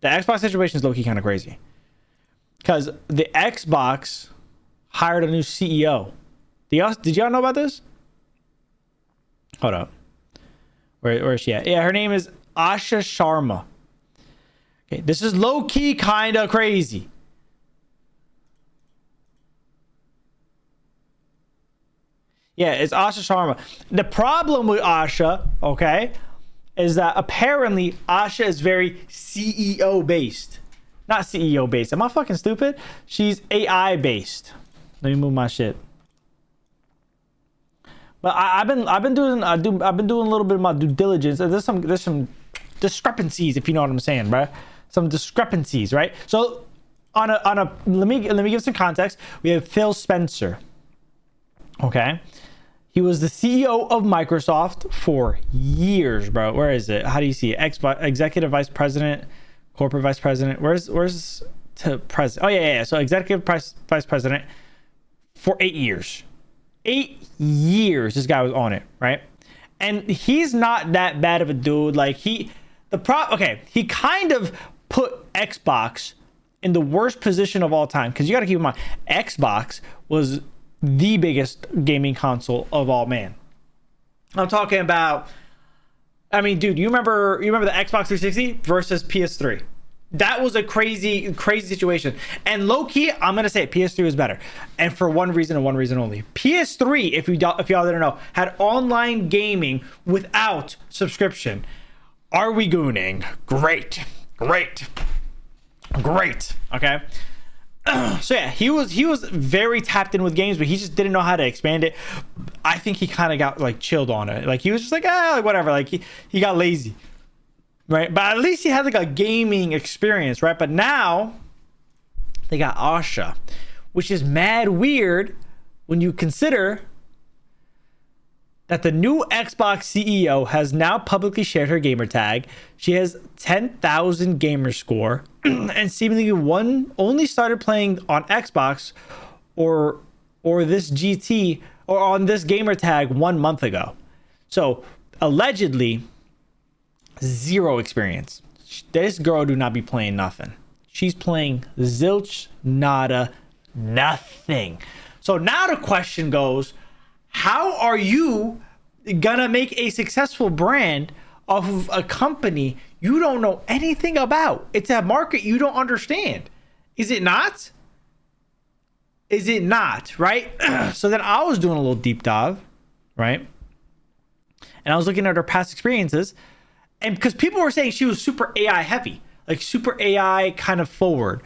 The Xbox situation is low-key kind of crazy. Because the Xbox hired a new CEO. Did y'all know about this? Hold up. Where is she at? Yeah, her name is Asha Sharma. Okay, this is low-key kind of crazy. Yeah, it's Asha Sharma. The problem with Asha, okay, is that apparently Asha is very CEO based. Not CEO based. Am I fucking stupid? She's AI based. Let me move my shit. But I've been doing a little bit of my due diligence. There's some discrepancies, if you know what I'm saying, bro. Some discrepancies, right? So let me give some context. We have Phil Spencer. Okay. He was the CEO of Microsoft for years, bro. Where is it? How do you see it? Executive Vice President, Corporate Vice President. Where's to President? Oh, yeah. So Executive Vice President for 8 years. 8 years this guy was on it, right? And he's not that bad of a dude. Like, he kind of put Xbox in the worst position of all time. Because you got to keep in mind, Xbox was the biggest gaming console of all, man. I'm talking about, I mean, dude, you remember the Xbox 360 versus PS3? That was a crazy situation. And low key, I'm gonna say PS3 was better, and for one reason and one reason only. PS3, if y'all didn't know, had online gaming without subscription. Are we gooning? Great. Okay. So yeah, he was very tapped in with games, but he just didn't know how to expand it. I think he kind of got like chilled on it. Like he was just like, whatever. Like he got lazy, right? But at least he had like a gaming experience, right? But now they got Asha, which is mad weird when you consider that the new Xbox CEO has now publicly shared her gamer tag. She has 10,000 gamer score and seemingly only started playing on Xbox or this GT or on this gamer tag 1 month ago. So allegedly, zero experience. This girl do not be playing nothing. She's playing zilch, nada, nothing. So now the question goes, how are you gonna make a successful brand off of a company you don't know anything about? It's a market you don't understand. Is it not? Is it not, right? So then I was doing a little deep dive, right? And I was looking at her past experiences, and because people were saying she was super AI heavy, like super AI kind of forward,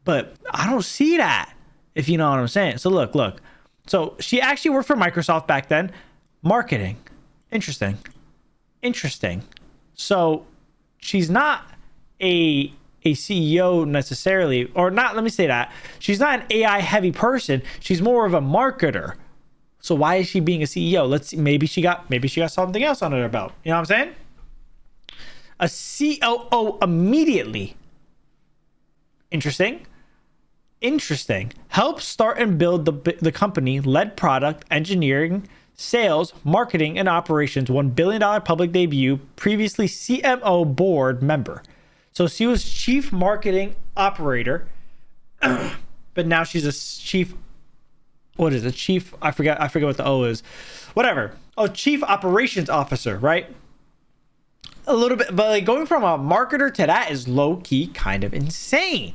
but I don't see that, if you know what I'm saying. So look. So she actually worked for Microsoft back then. Marketing. Interesting. So she's not a CEO necessarily, or not, let me say that. She's not an AI heavy person. She's more of a marketer. So why is she being a CEO? Let's see. Maybe she got something else under her belt. You know what I'm saying? A COO immediately. Interesting. Helped start and build the company, led product, engineering, sales, marketing, and operations. $1 billion public debut. Previously CMO board member. So she was chief marketing operator, but now she's a chief. What is it? Chief? I forget what the O is. Whatever. Oh, chief operations officer, right? A little bit, but like going from a marketer to that is low key kind of insane.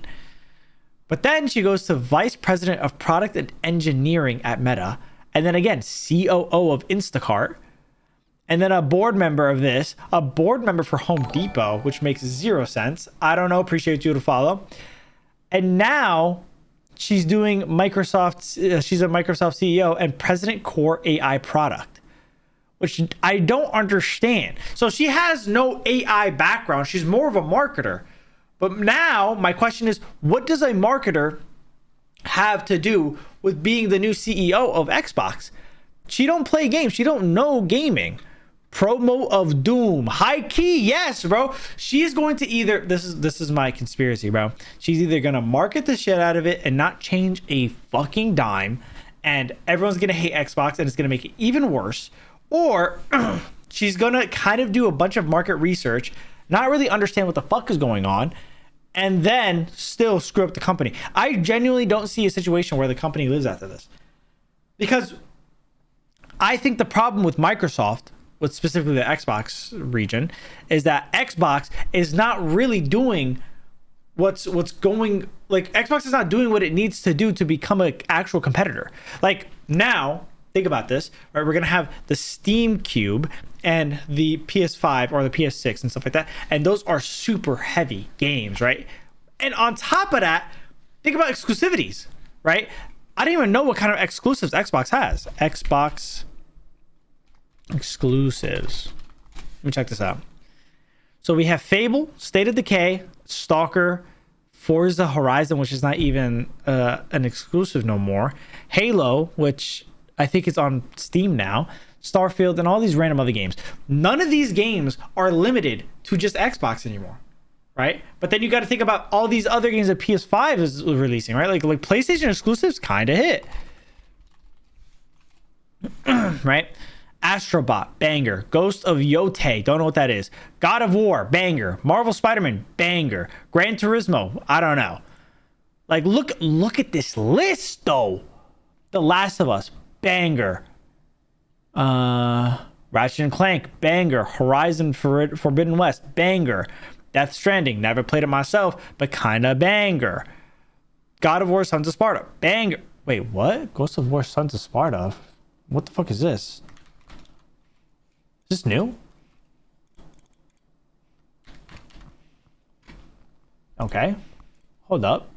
But then she goes to vice president of product and engineering at Meta. And then again, COO of Instacart. And then a board member of this, a board member for Home Depot, which makes zero sense. I don't know. Appreciate you to follow. And now she's doing Microsoft. She's a Microsoft CEO and president core AI product, which I don't understand. So she has no AI background. She's more of a marketer. But now my question is, what does a marketer have to do with being the new CEO of Xbox? She don't play games. She don't know gaming. Promo of Doom. High key, yes, bro. She's going to either, this is my conspiracy, bro. She's either going to market the shit out of it and not change a fucking dime, and everyone's going to hate Xbox and it's going to make it even worse, or she's going to kind of do a bunch of market research, not really understand what the fuck is going on, and then still screw up the company. I genuinely don't see a situation where the company lives after this, because I think the problem with Microsoft, with specifically the Xbox region, is that Xbox is not really doing what's going, like Xbox is not doing what it needs to do to become an actual competitor. Like now, think about this, right? We're gonna have the Steam Cube and the PS5 or the PS6 and stuff like that, and those are super heavy games, right? And on top of that, think about exclusivities, right? I don't even know what kind of exclusives Xbox has. Xbox exclusives. Let me check this out. So we have Fable, State of Decay, Stalker, Forza Horizon, which is not even an exclusive no more, Halo, which I think is on Steam now, Starfield, and all these random other games. None of these games are limited to just Xbox anymore, right? But then you got to think about all these other games that PS5 is releasing, right? Like PlayStation exclusives kind of hit. Right? Astrobot, banger. Ghost of Yotei, don't know what that is. God of War, banger. Marvel Spider-Man, banger. Gran Turismo, I don't know. Like look at this list though. The Last of Us, banger. Ratchet and Clank, banger. Horizon Forbidden West, banger. Death Stranding, never played it myself, but kinda banger. God of War, Sons of Sparta, banger. Wait, what? Ghost of War, Sons of Sparta? What the fuck is this? Is this new? Okay. Hold up.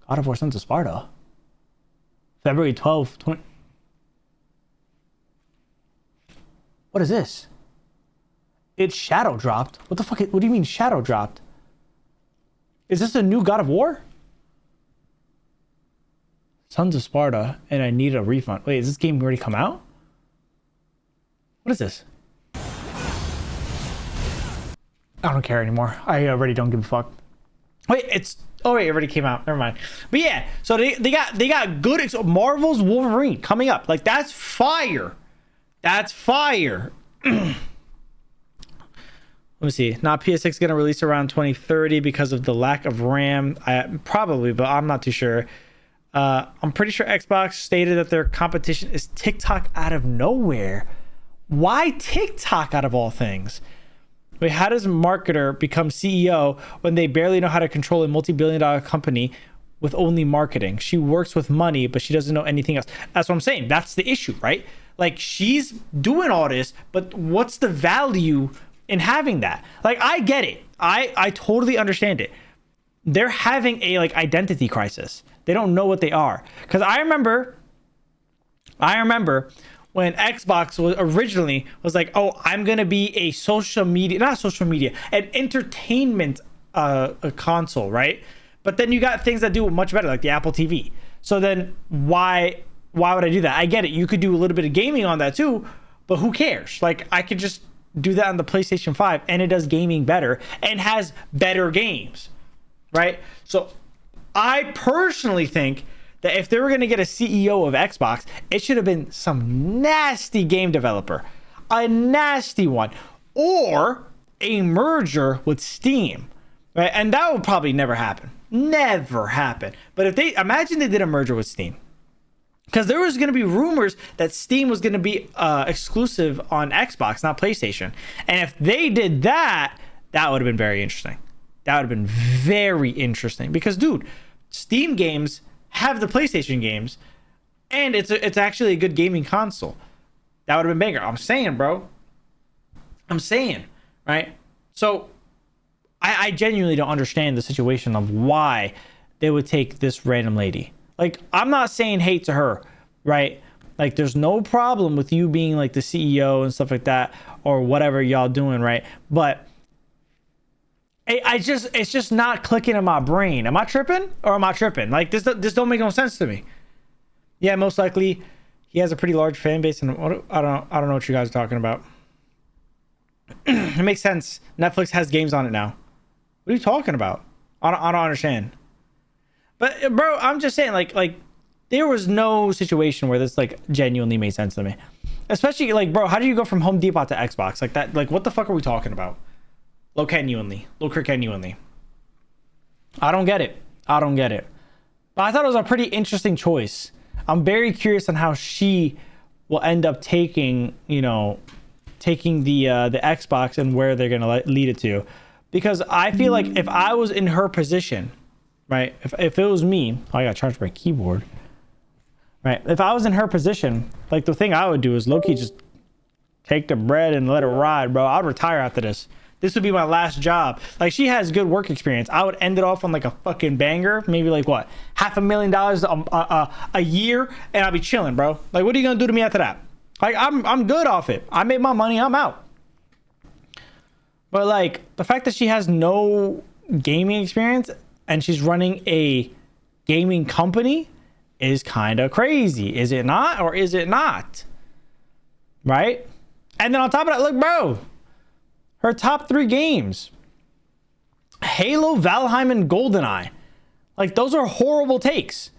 God of War, Sons of Sparta. February 12th, 20... What is this? It's shadow dropped. What the fuck? What do you mean shadow dropped? Is this a new God of War? Sons of Sparta, and I need a refund. Wait, is this game already come out? What is this? I don't care anymore. I already don't give a fuck. Wait, it's... Oh wait, it already came out. Never mind. But yeah, so they got good... Marvel's Wolverine coming up. Like, that's fire. That's fire. Let me see. Not PS6 gonna release around 2030 because of the lack of RAM. Probably, but I'm not too sure. I'm pretty sure Xbox stated that their competition is TikTok out of nowhere. Why TikTok out of all things? Wait, how does a marketer become CEO when they barely know how to control a multi-billion-dollar company with only marketing? She works with money, but she doesn't know anything else. That's what I'm saying. That's the issue, right? Like, she's doing all this, but what's the value in having that? Like, I get it. I totally understand it. They're having a like identity crisis. They don't know what they are. Because I remember when Xbox was originally was like, oh, I'm gonna be a social media, not social media, an entertainment a console, right? But then you got things that do much better, like the Apple TV. So then why would I do that? I get it. You could do a little bit of gaming on that too, but who cares? Like, I could just do that on the PlayStation 5 and it does gaming better and has better games, right? So I personally think that if they were going to get a CEO of Xbox, it should have been some nasty game developer, a nasty one, or a merger with Steam, right? And that would probably never happen. Never happen. But if they imagine they did a merger with Steam, because there was going to be rumors that Steam was going to be exclusive on Xbox, not PlayStation. And if they did that, that would have been very interesting. That would have been very interesting because, dude, Steam games have the PlayStation games, and it's actually a good gaming console. That would have been banger. I'm saying, bro. I'm saying, right? So I genuinely don't understand the situation of why they would take this random lady. Like, I'm not saying hate to her, right? Like, there's no problem with you being like the CEO and stuff like that, or whatever y'all doing, right? But it's just not clicking in my brain. Am I tripping or am I tripping? Like, this don't make no sense to me. Yeah, most likely he has a pretty large fan base, and I don't know what you guys are talking about. It makes sense. Netflix has games on it now. What are you talking about? I don't understand. But bro, I'm just saying, like there was no situation where this like genuinely made sense to me. Especially like, bro, how do you go from Home Depot to Xbox like that? Like, what the fuck are we talking about? Look her genuinely. I don't get it. I don't get it. But I thought it was a pretty interesting choice. I'm very curious on how she will end up taking, taking the Xbox and where they're gonna lead it to, because I feel like if I was in her position, right? If it was me, I gotta charge my keyboard, right? If I was in her position, like the thing I would do is low-key just take the bread and let it ride, bro. I'd retire after this. This would be my last job. Like, she has good work experience. I would end it off on like a fucking banger, maybe like what, $500,000 a year, and I'll be chilling, bro. Like, what are you gonna do to me after that? Like, I'm good off it. I made my money. I'm out. But like, the fact that she has no gaming experience and she's running a gaming company is kind of crazy. Is it not? Or is it not? Right? And then on top of that, look, bro, her top 3 games: Halo, Valheim, and GoldenEye. Like, those are horrible takes.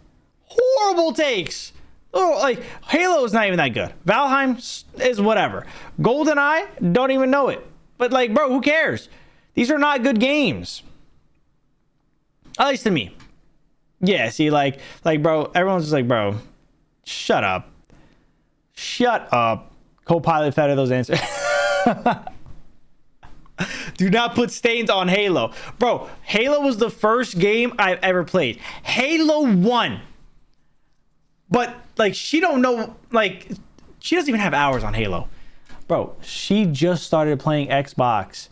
Horrible takes. Oh, like, Halo is not even that good. Valheim is whatever. GoldenEye, don't even know it. But like, bro, who cares? These are not good games. At least to me. Yeah, see, like, bro, everyone's just like, bro, shut up. Shut up. Copilot fed her those answers. Do not put stains on Halo. Bro, Halo was the first game I've ever played. Halo 1. But like, she don't know, like, she doesn't even have hours on Halo. Bro, she just started playing Xbox.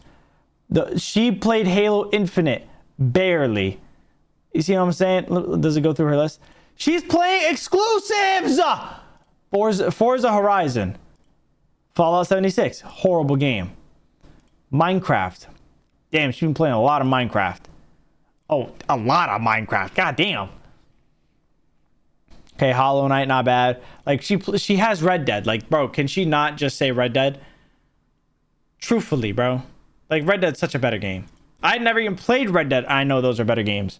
She played Halo Infinite barely. You see what I'm saying? Does it go through her list? She's playing exclusives. Forza Horizon, Fallout 76, horrible game. Minecraft. Damn, she's been playing a lot of Minecraft. Oh, a lot of Minecraft. God damn. Okay, Hollow Knight, not bad. Like, she has Red Dead. Like, bro, can she not just say Red Dead? Truthfully, bro. Like, Red Dead's such a better game. I never even played Red Dead. I know those are better games.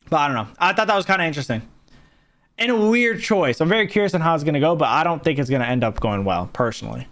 But I don't know. I thought that was kind of interesting. And a weird choice. I'm very curious on how it's going to go, but I don't think it's going to end up going well, personally.